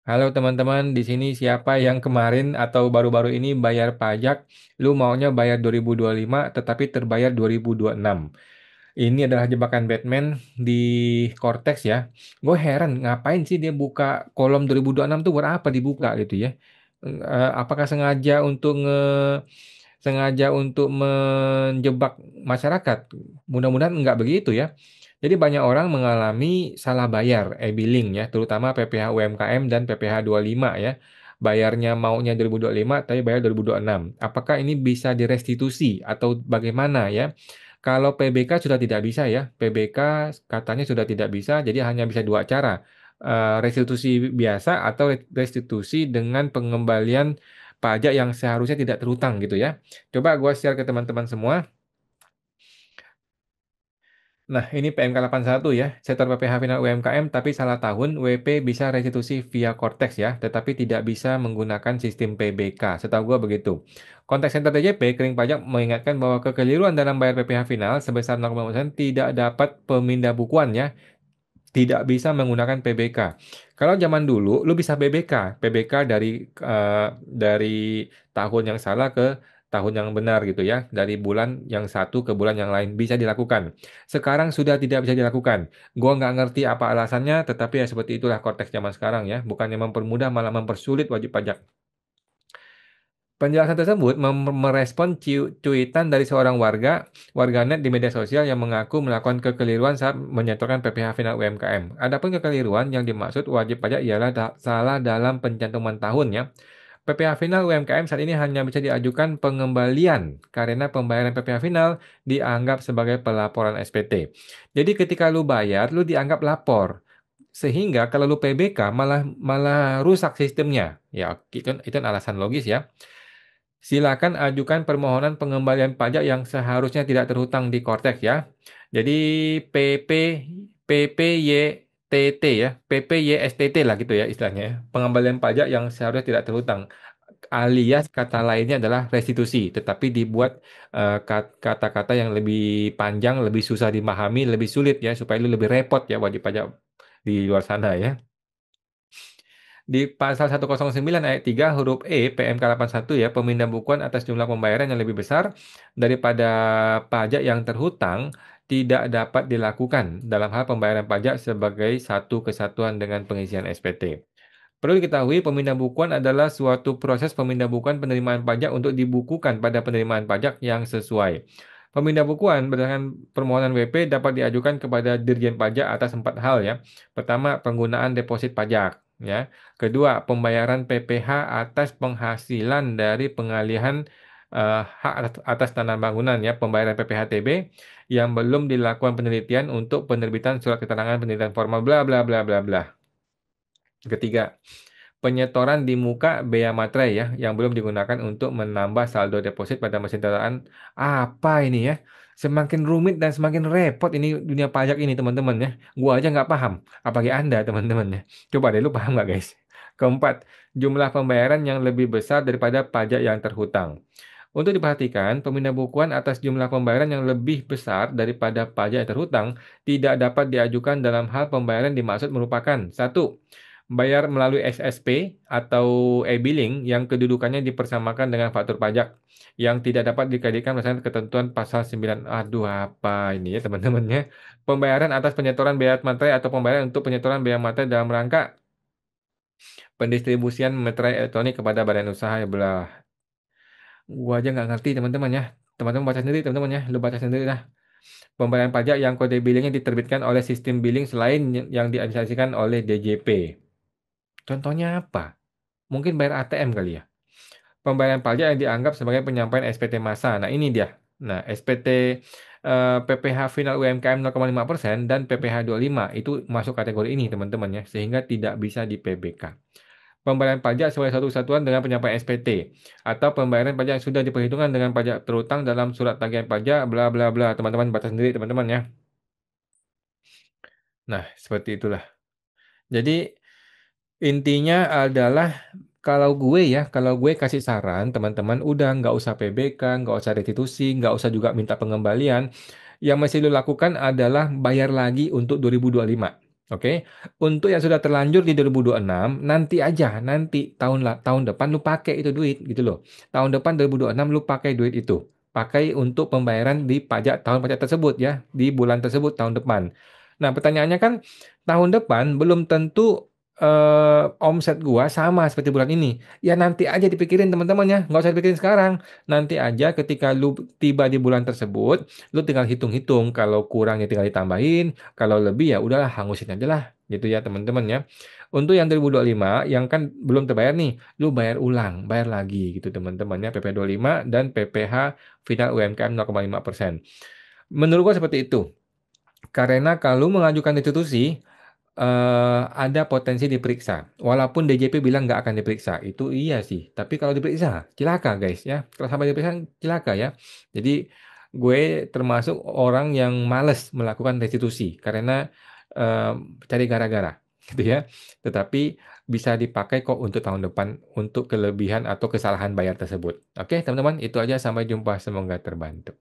Halo teman-teman, di sini siapa yang kemarin atau baru-baru ini bayar pajak, lu maunya bayar 2025 tetapi terbayar 2026. Ini adalah jebakan Batman di Cortex ya. Gue heran ngapain sih dia buka kolom 2026 tuh buat apa dibuka gitu ya. Apakah sengaja untuk menjebak masyarakat? Mudah-mudahan enggak begitu ya. Jadi banyak orang mengalami salah bayar e-billing ya, terutama PPh UMKM dan PPh 25 ya. Bayarnya maunya 2025 tapi bayar 2026. Apakah ini bisa direstitusi atau bagaimana ya? Kalau PBK sudah tidak bisa ya. PBK katanya sudah tidak bisa, jadi hanya bisa dua cara. Restitusi biasa atau restitusi dengan pengembalian pajak yang seharusnya tidak terhutang gitu ya. Coba gue share ke teman-teman semua. Nah, ini PMK satu ya, sektor PPh final UMKM, tapi salah tahun, WP bisa restitusi via Cortex ya, tetapi tidak bisa menggunakan sistem PBK. Setahu gua begitu. Kontak Center TJP, Kering Pajak mengingatkan bahwa kekeliruan dalam bayar PPh final sebesar 0,5% tidak dapat pemindahan ya, tidak bisa menggunakan PBK. Kalau zaman dulu, lu bisa PBK dari tahun yang salah ke tahun yang benar gitu ya, dari bulan yang satu ke bulan yang lain bisa dilakukan. Sekarang sudah tidak bisa dilakukan. Gua nggak ngerti apa alasannya, tetapi ya seperti itulah konteks zaman sekarang ya, bukannya mempermudah malah mempersulit wajib pajak. Penjelasan tersebut merespon cuitan dari seorang warganet di media sosial yang mengaku melakukan kekeliruan saat menyetorkan PPh final UMKM. Adapun kekeliruan yang dimaksud wajib pajak ialah salah dalam pencantuman tahun ya. PPh final UMKM saat ini hanya bisa diajukan pengembalian karena pembayaran PPh final dianggap sebagai pelaporan SPT. Jadi ketika lu bayar, lu dianggap lapor. Sehingga kalau lu PBK malah malah rusak sistemnya. Ya, itu alasan logis ya. Silakan ajukan permohonan pengembalian pajak yang seharusnya tidak terhutang di Cortex ya. Jadi PP PPYTT ya, PPYSTT lah gitu ya istilahnya ya. Pengembalian pajak yang seharusnya tidak terhutang. Alias kata lainnya adalah restitusi, tetapi dibuat kata-kata yang lebih panjang, lebih susah dimahami, lebih sulit ya supaya lu lebih repot ya wajib pajak di luar sana ya. Di pasal 109 ayat 3 huruf E PMK satu ya, pemindahan bukuan atas jumlah pembayaran yang lebih besar daripada pajak yang terhutang tidak dapat dilakukan dalam hal pembayaran pajak sebagai satu kesatuan dengan pengisian SPT. Perlu diketahui, pemindahan bukuan adalah suatu proses pemindahan bukuan penerimaan pajak untuk dibukukan pada penerimaan pajak yang sesuai. Pemindah bukuan berdasarkan permohonan WP dapat diajukan kepada Dirjen Pajak atas empat hal ya. Pertama, penggunaan deposit pajak ya. Kedua, pembayaran PPh atas penghasilan dari pengalihan hak atas tanah bangunan ya, pembayaran PPh-TB yang belum dilakukan penelitian untuk penerbitan surat keterangan penelitian formal bla bla bla bla bla. Ketiga, penyetoran di muka bea materai ya yang belum digunakan untuk menambah saldo deposit pada mesin tataan. Apa ini ya? Semakin rumit dan semakin repot ini dunia pajak ini teman-teman ya. Gua aja nggak paham. Apalagi Anda teman-teman ya. Coba deh lu paham nggak guys? Keempat, jumlah pembayaran yang lebih besar daripada pajak yang terhutang. Untuk diperhatikan, pemindah bukuan atas jumlah pembayaran yang lebih besar daripada pajak yang terhutang tidak dapat diajukan dalam hal pembayaran dimaksud merupakan satu, bayar melalui SSP atau e-billing yang kedudukannya dipersamakan dengan faktur pajak yang tidak dapat dikaitkan berdasarkan ketentuan pasal 9. Aduh, apa ini ya teman-teman ya. Pembayaran atas penyetoran bea materai atau pembayaran untuk penyetoran bea materai dalam rangka pendistribusian materai elektronik kepada badan usaha ya belah. Gua aja nggak ngerti teman-teman ya. Teman-teman baca sendiri teman-teman ya. Lu baca sendiri lah. Pembayaran pajak yang kode billingnya diterbitkan oleh sistem billing selain yang diadministrasikan oleh DJP. Contohnya apa? Mungkin bayar ATM kali ya. Pembayaran pajak yang dianggap sebagai penyampaian SPT massa. Nah ini dia. Nah SPT PPh final UMKM 0,5% dan PPh 25 itu masuk kategori ini teman-teman ya. Sehingga tidak bisa di PBK. Pembayaran pajak sebagai satu kesatuan dengan penyampaian SPT atau pembayaran pajak yang sudah diperhitungkan dengan pajak terutang dalam surat tagihan pajak bla bla bla. Teman-teman baca sendiri teman-teman ya. Nah, seperti itulah. Jadi intinya adalah kalau gue kasih saran teman-teman udah nggak usah PBK, nggak usah restitusi, nggak usah juga minta pengembalian. Yang mesti lo lakukan adalah bayar lagi untuk 2025. Oke, untuk yang sudah terlanjur di 2026, nanti aja, nanti tahun depan lu pakai itu duit gitu loh. Tahun depan 2026 lu pakai duit itu. Pakai untuk pembayaran di tahun pajak tersebut ya, di bulan tersebut tahun depan. Nah, pertanyaannya kan tahun depan belum tentu omset gua sama seperti bulan ini. Ya nanti aja dipikirin teman-teman ya, nggak usah dipikirin sekarang. Nanti aja ketika lu tiba di bulan tersebut, lu tinggal hitung-hitung. Kalau kurang ya tinggal ditambahin. Kalau lebih ya udahlah hangusin aja lah gitu ya teman-teman ya. Untuk yang 2025 yang kan belum terbayar nih, lu bayar ulang, bayar lagi gitu teman-teman ya PP 25 dan PPh final UMKM 0,5%. Menurut gua seperti itu. Karena kalau mengajukan restitusi ada potensi diperiksa. Walaupun DJP bilang nggak akan diperiksa, itu iya sih. Tapi kalau diperiksa, cilaka guys ya. Kalau sampai diperiksa, cilaka ya. Jadi gue termasuk orang yang males melakukan restitusi karena eh, cari gara-gara, gitu ya. Tetapi bisa dipakai kok untuk tahun depan untuk kelebihan atau kesalahan bayar tersebut. Oke, teman-teman, itu aja. Sampai jumpa. Semoga terbantu.